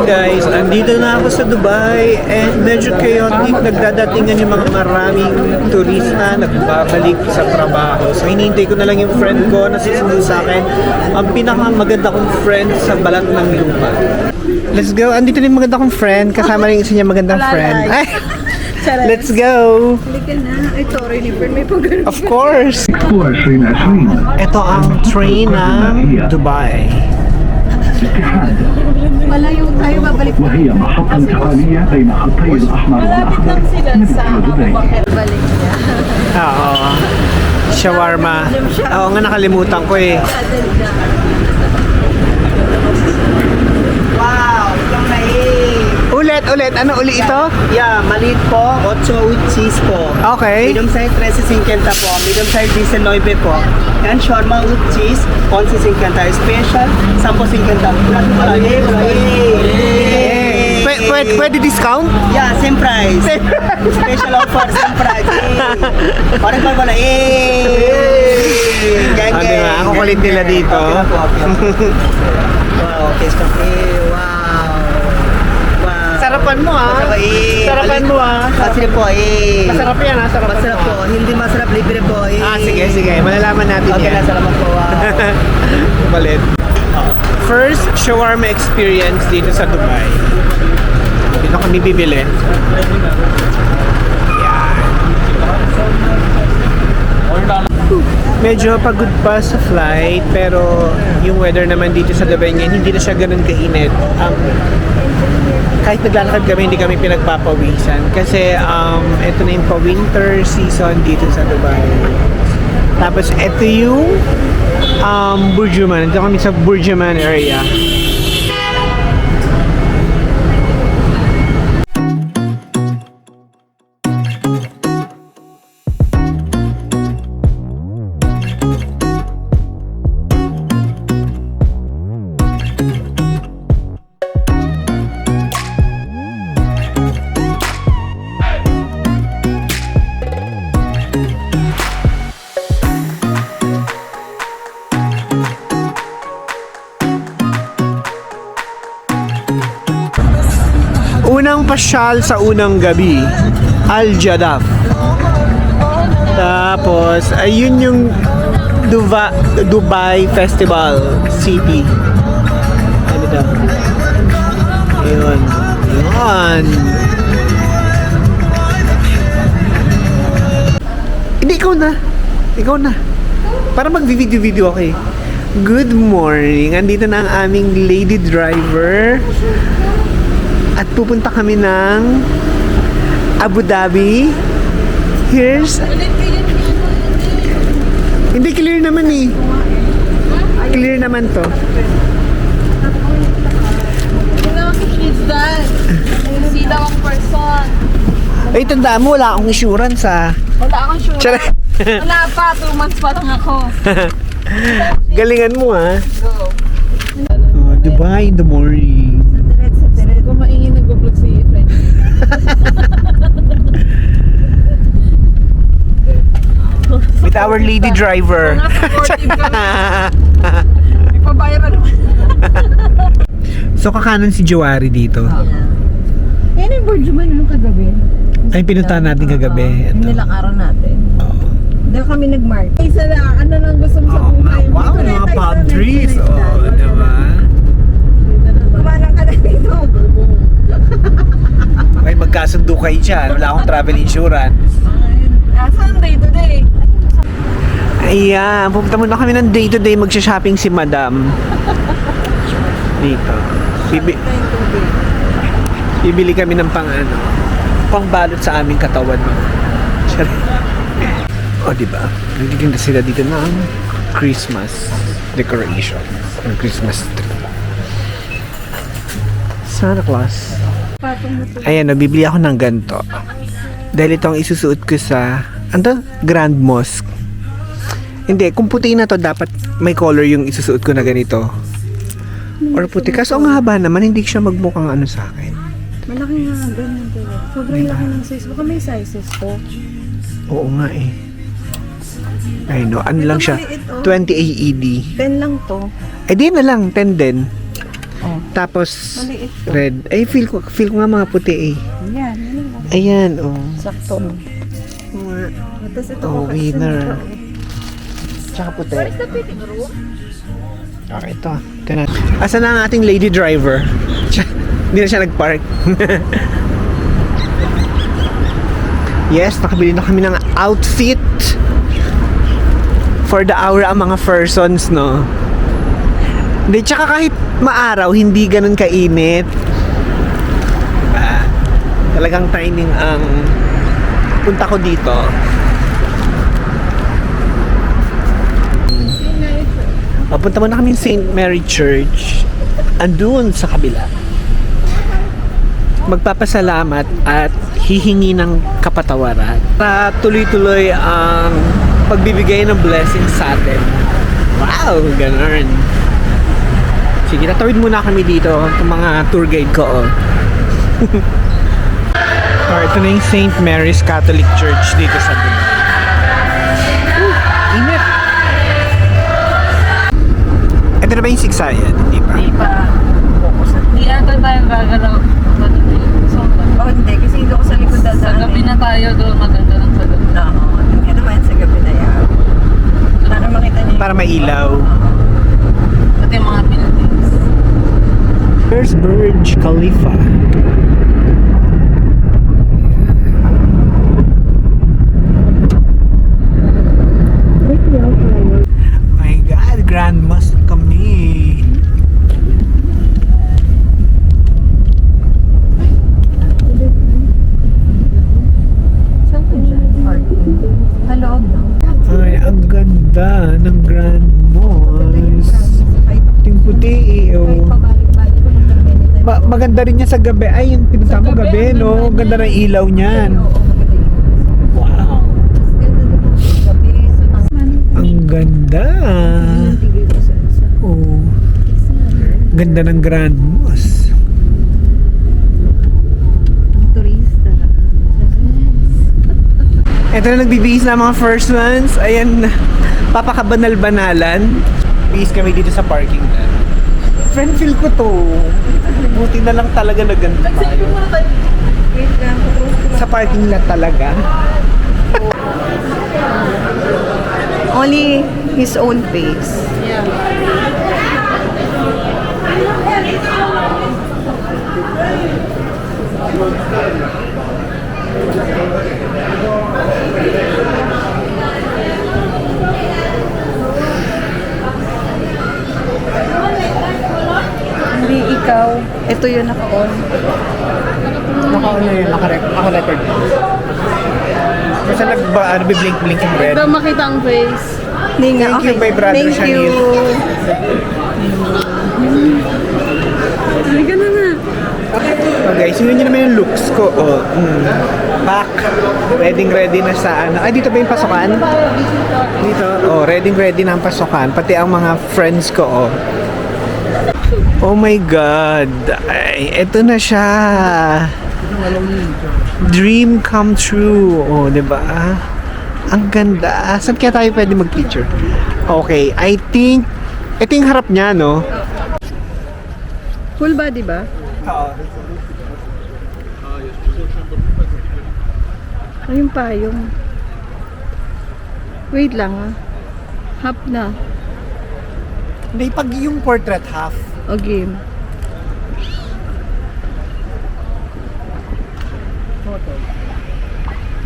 Guys, andito na ako sa Dubai and medyo chaotic. Nagdadatingan yung mga maraming turista nagbabalik sa trabaho. So hinihintay ko na lang yung friend ko na susunod sa akin. Ang pinakamaganda kong friend sa balat ng lupa. Let's go. Andito na yung maganda kong friend. Kasama rin yung isa niya magandang friend. Ay! Let's go! Halika na. Ay, sorry ni Fern. May pag-girl. Of course! Ito ang train ng Dubai. Malayo tayo, babalik na. وهي محطة انتقالية بين خطي الأحمر والأخضر من دبي. Balik niya. Oo. Shawarma. Oo nga, nakalimutan ko eh. Wow, yung Ulit. Ano uli ito? yeah, maliit po, 8 with cheese po. Okay. Medium size, 13.50 po. Medium size, 19 po. And shawarma with cheese, 11.50. Special, 10.50. Pwede discount? Yeah, same price. Special offer, same price. Parang pala, Gang, Ano nga, ang kulit nila dito. Wow, taste of wow. Sarapan mo ah. Sarapan mo ah. Masarap po Masarap yan ah, sarapan Masarap mo. po. Hindi masarap, libre po Sige. Malalaman natin Okay yan. na, salamat po. Kumalit. First shawarma experience dito sa Dubai. Dito kami bibili. Medyo pagod pa sa flight, pero yung weather naman dito sa Dubai ngayon, hindi na siya ganun kainit. Kahit naglalakad kami, hindi kami pinagpapawisan. Kasi ito na yung pa-winter season dito sa Dubai. Tapos ito yung Burjuman. Dito kami sa Burjuman area. Unang pasyal sa unang gabi, Al Jadaf. Tapos, ayun yung Dubai Festival City. Ano daw? Ayun. Hindi, ikaw na. Para mag-video ako eh. Good morning. Andito na ang aming lady driver. At pupunta kami ng Abu Dhabi. Hindi, clear naman eh. Clear naman to. Is that? See daw ang person. Ay, tandaan mo, wala akong insurance ah. Wala akong sure. Charay. Wala pa, 2 months pa lang ako. Galingan mo ah. Go. Dubai in the morning. Kung maingin nag-vlog si Fred. With our lady driver. Supportive kami. Ipabayaran naman. So, kakanan si Jawari dito. Yan yung Burjuman nung kagabi. Ay, pinuntahan natin kagabi. Yung nilang araw natin. Oo. Dahil kami nag-mark. Isa na, ano lang gusto mo sa buhay? Wow, mga palm trees. Oh, diba? Kumalang ka na dito. May magkasundo kayo dyan. Wala akong travel insurance. Sunday today. Ayan, pupunta muna kami ng day-to-day magsha-shopping si Madam. Dito. Bibili kami ng pangbalot sa aming katawan. O, diba? Nagtitinda sila dito ng Christmas decoration. Ng Christmas tree. Santa Claus. Ayan, bibili ako ng ganito. Dahil ito ang isusuot ko sa Grand Mosque. Hindi, kung puti na to, dapat may color yung isusuot ko na ganito. Or puti. Kaso ang haba naman, hindi siya magmukhang ano sa akin. Malaki nga, ganyan to. Sobrang laki ng size. Baka may sizes to. Oo nga eh. Ay no, ano lang siya? 20 AED. 10 lang to. Eh di na lang, 10 din. Tapos, Maliit. red. Ay, feel ko nga mga puti eh. Yan, yan lang. Ayan, oh. Sakto. Tapos ito Oh, ko winner. Tsaka puti. Okay, ito. Ito na. Asa na ang ating lady driver? Hindi na siya nag-park. Yes, nakabili na kami ng outfit for the hour ang mga persons, no? Hindi, tsaka kahit maaraw, hindi ganun kainit. Talagang timing ang punta ko dito. Papunta mo na kami sa St. Mary Church. Andun sa kabila. Magpapasalamat at hihingi ng kapatawaran. Para tuloy-tuloy ang pagbibigay ng blessing sa atin. Wow, ganun. Sige, tatawid muna kami dito. Itong mga tour guide ko, oh. Ito na yung St. Mary's Catholic Church dito sa Dubai. Init! Ito na ba yung Siksayan? Hindi pa? Hindi pa. Hindi ata tayo gagalaw. Oh, hindi. Kasi hindi ko sa likod Sa dadaan. gabi na tayo doon, maganda lang sa gabi. Oo. Hindi naman sa gabi na yan. Para makita niyo. Para mailaw. Pati yung mga buildings. There's Burj Khalifa. My God, Grand Mosque kami. Saan po dyan? Sa loob lang. Ay, ang ganda ng Grand Mosque. Ting puti eh, oh. Pabalik-balik ko ng gabi. Maganda rin niya sa gabi. Ay, yung pinunta mo gabi, no? Ganda ng ilaw niyan. Wow. Ang ganda. Oh. Ganda ng Grand Mosque. Turista. Ito na nagbibihis na mga first ones. Ayan, papakabanal-banalan. Bihis kami dito sa parking lot. Friend, feel ko to. Buti na lang talaga na ganito tayo. Sa parking lot talaga. Only his own pace. Hindi ikaw. Ito yun naka-on. Naka-on na yun, naka-record. Kasi nag-blink-blink yung red. Ito makita ang face. Hindi nga. Thank you, Okay. my brother Thank Shanil. you. Halika na na. Oh guys, yun nyo naman yung looks ko. Oh, back. Ready na sa ano. Ay, dito ba yung pasukan? Dito. Oh, ready na ang pasukan. Pati ang mga friends ko, oh. Oh my God. Ay, eto na siya. Dream come true. Oh, di ba? Ang ganda. Saan kaya tayo pwede mag-picture? Okay, I think ito yung harap niya, no? Full body ba? Oo. Ayun pa, yung... Wait lang ah. Half na. Hindi, pag yung portrait half. O game.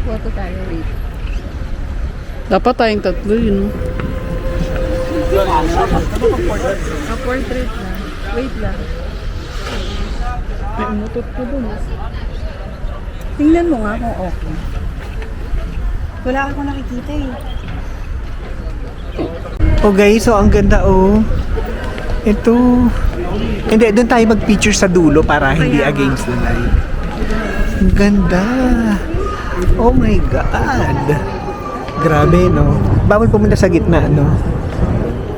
Photo tayo, wait. Dapat tayong tatlo yun. Portrait na. Wait lang. May umutot ko dun. Tingnan mo nga kung okay. Wala akong nakikita eh. Oh guys, so ang ganda oh. Ito. Hindi, doon tayo mag-picture sa dulo para hindi against the light. Ang ganda. Oh my God. Grabe, no? Bawal pumunta sa gitna, no?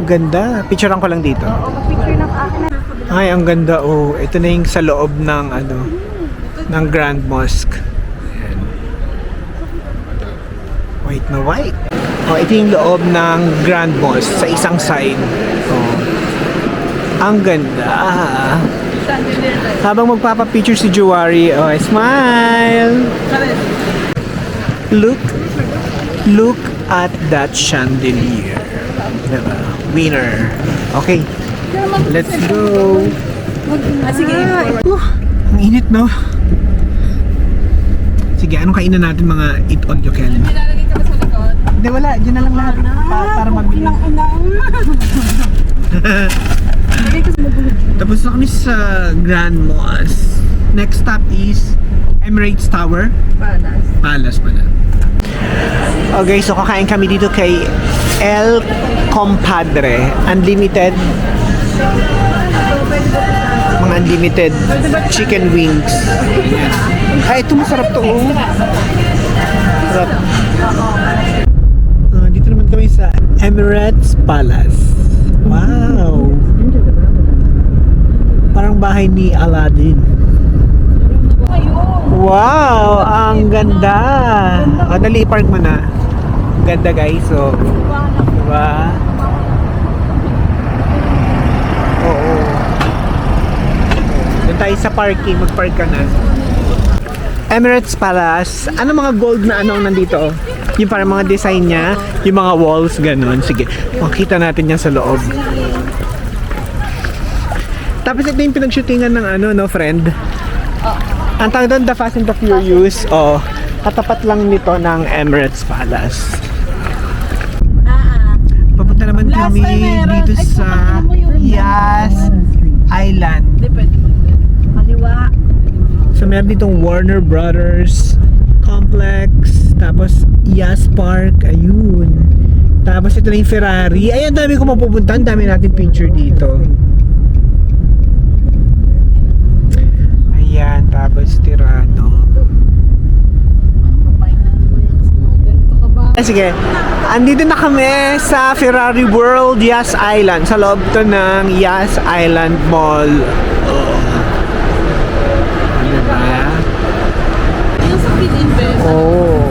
Ganda. Picturean ko lang dito. Picture ng akin na. Ay, ang ganda, oh. Ito na yung sa loob ng, ano, ng Grand Mosque. Ayan. White na white. Oh, ito yung loob ng Grand Mosque sa isang side. Oh. Ang ganda. Chandelier tayo. Habang magpapapicture si Juwari, oh, smile! Look at that chandelier. Diba? Winner. Okay, let's go. Sige. Ang init, no? Sige, anong kainan natin mga eat all you can? Nilalagay ka ba sa likod? Hindi, wala. Diyan na lang lahat. Para mabilis. Tapos na kami sa Grand Mosque. Next stop is Emirates Tower. Palace pala. Okay, so kakain kami dito kay El Compadre. Unlimited. Mga unlimited chicken wings. Ay, ito masarap to. Oh. Sarap. Dito naman kami sa Emirates Palace. Wow! Parang bahay ni Aladdin. Wow! Ang ganda! Dali, park mo na. Ang ganda, guys. So, diba? Oo. Doon tayo sa parking. Mag-park ka na. Emirates Palace. Ano mga gold na ano nandito? Yung parang mga design niya, yung mga walls, ganun. Sige, makita natin yan sa loob. Tapos ito yung pinag-shootingan ng ano, no, friend? Ang tawag doon, The Fast and the Furious. Oh, katapat lang nito ng Emirates Palace. Papunta naman kami dito sa Yas Island. Kaliwa. So meron ditong Warner Brothers Complex, tapos Yas Park, ayun. Tapos ito na yung Ferrari. Ay, ang dami ko mapupunta, ang dami natin picture dito. Ayan, tapos Tirano. Sige, andito na kami sa Ferrari World Yas Island. Sa loob to ng Yas Island Mall. Oh.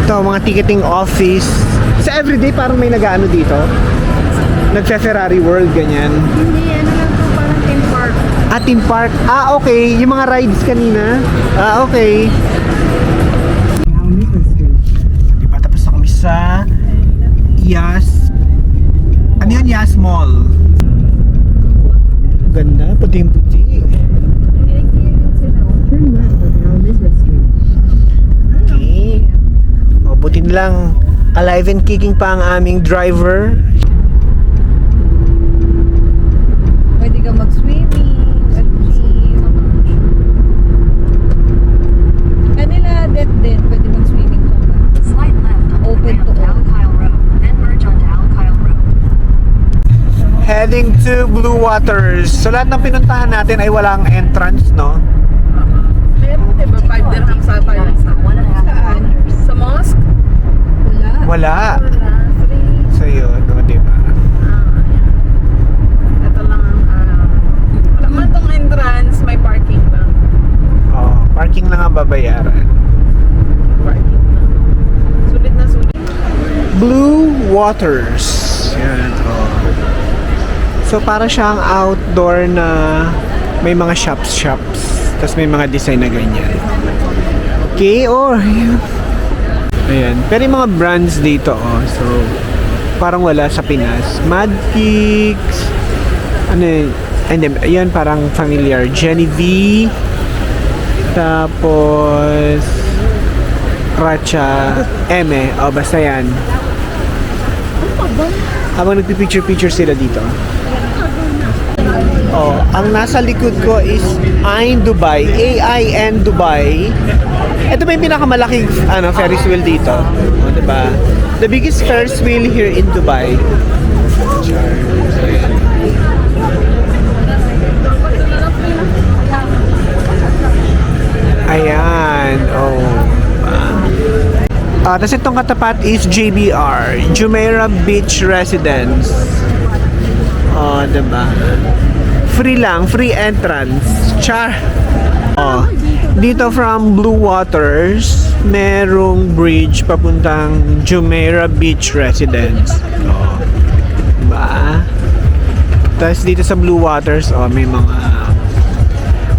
Ito, mga ticketing office. Sa everyday parang may nag-ano dito. Nagfe-Ferrari World, ganyan. Hindi, ano lang to, parang theme park. Theme park. Okay. Yung mga rides kanina. Okay. Diba, tapos na kami sa Yas. Ano yun? Yas Mall. Ganda. Puting-puti. Okay. O, buti lang. Alive and kicking pa ang aming driver. Pwede ka mag-swimming, mag-gym. Kanila, dead din. Pwede mag-swimming ka ba? Slight left on Open the ramp to to Al Kyle Road, then merge onto Al Kyle Road. Heading to Blue Waters. So lahat ng pinuntahan natin ay walang entrance, no? Meron, di ba? 5 dirham sa tayo. Saan? Sa mosque? Wala. Wala. So yun, no, diba? Ito lang ang wala man tong entrance, may parking lang. Oh, parking lang ang babayaran. Parking lang. Sulit na sulit. Blue Waters. Yan, oh. So para siyang outdoor na may mga shops. Tapos may mga design na ganyan. Okay, oh. Ayan. Pero yung mga brands dito, oh. So, parang wala sa Pinas. Mad Kicks. Ano yun? And then, ayan, parang familiar. Jenny V. Tapos, Racha. Eme. O, basta yan. Habang nagpipicture-picture sila dito. Oh, ang nasa likod ko is Ain Dubai. AIN Dubai. Ito ba yung pinakamalaking Ferris wheel dito? O, diba? The biggest Ferris wheel here in Dubai. Ayan. Oh. Tapos itong katapat is JBR. Jumeirah Beach Residence. Oh, diba? Free lang. Free entrance. Char! Oh. Dito from Blue Waters, merong bridge papuntang Jumeirah Beach Residence. Oh. Diba? Tapos dito sa Blue Waters, may mga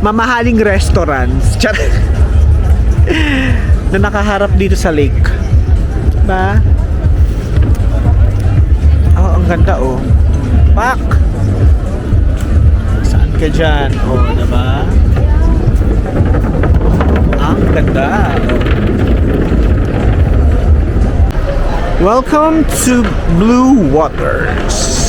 mamahaling restaurants. Chat. Na nakaharap dito sa lake. Diba? Ang ganda Pak! Saan ka dyan? Diba? Ang ganda. Welcome to Blue Waters.